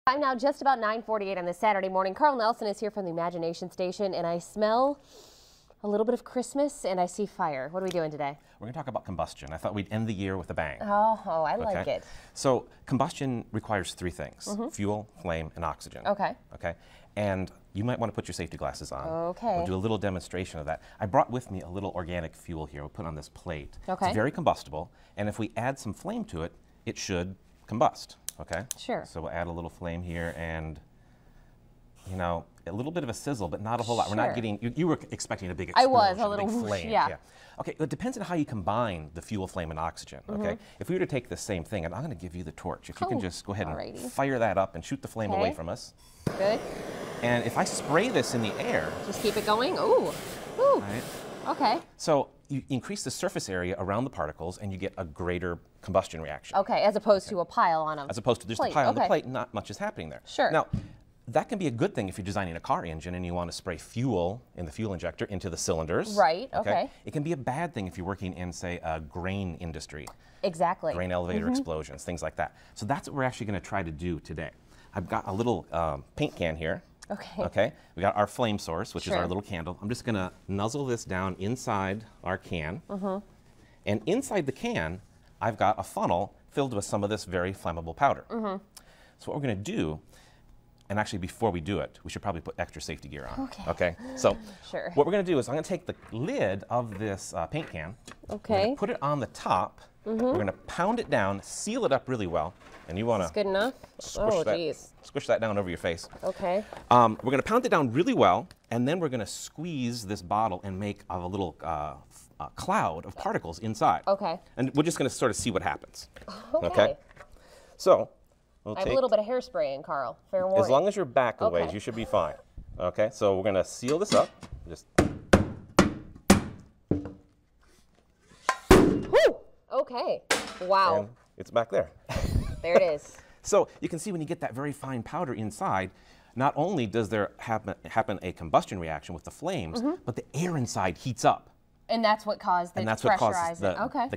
I'm now just about 9:48 on this Saturday morning. Carl Nelson is here from the Imagination Station, and I smell a little bit of Christmas, and I see fire. What are we doing today? We're going to talk about combustion. I thought we'd end the year with a bang. Oh, I like it. So combustion requires three things: fuel, flame, and oxygen. Okay. Okay. And you might want to put your safety glasses on. Okay. We'll do a little demonstration of that. I brought with me a little organic fuel here. We'll put on this plate. Okay. It's very combustible, and if we add some flame to it, it should combust. Okay. Sure. So we'll add a little flame here, and you know, a little bit of a sizzle, but not a whole lot. We're not getting. You were expecting a big explosion. I was a little big flame. Yeah. Okay. It depends on how you combine the fuel, flame, and oxygen. Okay. If we were to take the same thing, and I'm going to give you the torch. If you can just go ahead and fire that up and shoot the flame away from us. Good. And if I spray this in the air, just keep it going. Ooh. Ooh. Right. Okay. So you increase the surface area around the particles, and you get a greater combustion reaction. Okay, as opposed to a pile on a As opposed to just a pile on the plate, not much is happening there. Sure. Now, that can be a good thing if you're designing a car engine and you want to spray fuel in the fuel injector into the cylinders. Right, okay. It can be a bad thing if you're working in, say, a grain industry. Exactly. Grain elevator explosions, things like that. So that's what we're actually going to try to do today. I've got a little paint can here. Okay. Okay. We got our flame source, which is our little candle. I'm just going to nuzzle this down inside our can. And inside the can, I've got a funnel filled with some of this very flammable powder. So what we're going to do, and actually before we do it, we should probably put extra safety gear on. Okay. So what we're going to do is I'm going to take the lid of this paint can. We're going to put it on the top. We're going to pound it down, seal it up really well. And you want to good enough? Squish that down over your face. Okay. We're going to pound it down really well, and then we're going to squeeze this bottle and make a little cloud of particles inside. Okay. And we're just going to sort of see what happens. Okay. So I have a little bit of hairspray in, Carl. Fair warning. As long as you're back a ways, you should be fine. Okay. So we're going to seal this up. Just. Whew. Okay. Wow. And it's back there. There it is. So you can see when you get that very fine powder inside, not only does there happen a combustion reaction with the flames, but the air inside heats up. And that's what caused the the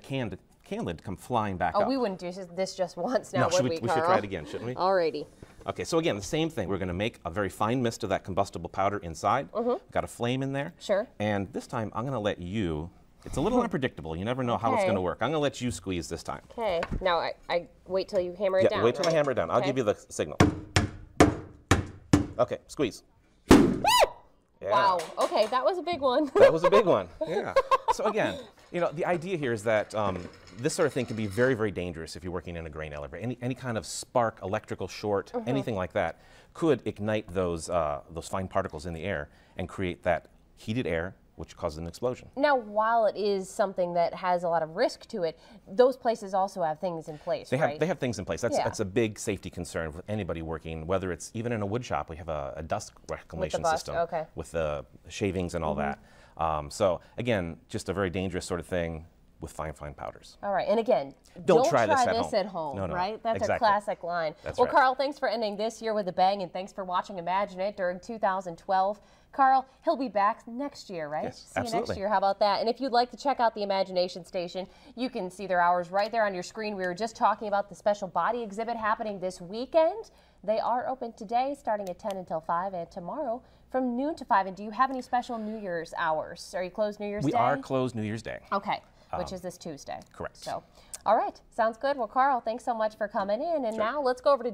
can lid to come flying back up. Oh, we wouldn't do this just once now, would we, Carl? We should try it again, shouldn't we? Alrighty. Okay, so again, the same thing. We're going to make a very fine mist of that combustible powder inside. Got a flame in there. Sure. And this time, I'm going to let you. It's a little unpredictable. You never know how it's going to work. I'm going to let you squeeze this time. Okay. Now, I wait till you hammer it down. Wait till I hammer it down. I'll give you the signal. Okay, squeeze. Wow. Okay, that was a big one. That was a big one. Yeah. So again, you know, the idea here is that this sort of thing can be very, very dangerous if you're working in a grain elevator. Any kind of spark, electrical short, anything like that could ignite those fine particles in the air and create that heated air, which causes an explosion. Now, while it is something that has a lot of risk to it, those places also have things in place, right? They have things in place. That's a big safety concern with anybody working, whether it's even in a wood shop. We have a dust reclamation system with the shavings and all that. So again, just a very dangerous sort of thing with fine powders. All right, and again, don't try this at home, no, right? That's a classic line. Well, Carl, thanks for ending this year with a bang, and thanks for watching Imagine It during 2012. Carl, he'll be back next year, right? Yes, see you next year. How about that? And if you'd like to check out the Imagination Station, you can see their hours right there on your screen. We were just talking about the special body exhibit happening this weekend. They are open today starting at 10 until 5 and tomorrow from noon to 5. And do you have any special New Year's hours? Are you closed New Year's Day? We are closed New Year's Day. Okay, which is this Tuesday. Correct. So, all right, sounds good. Well, Carl, thanks so much for coming in. And now let's go over to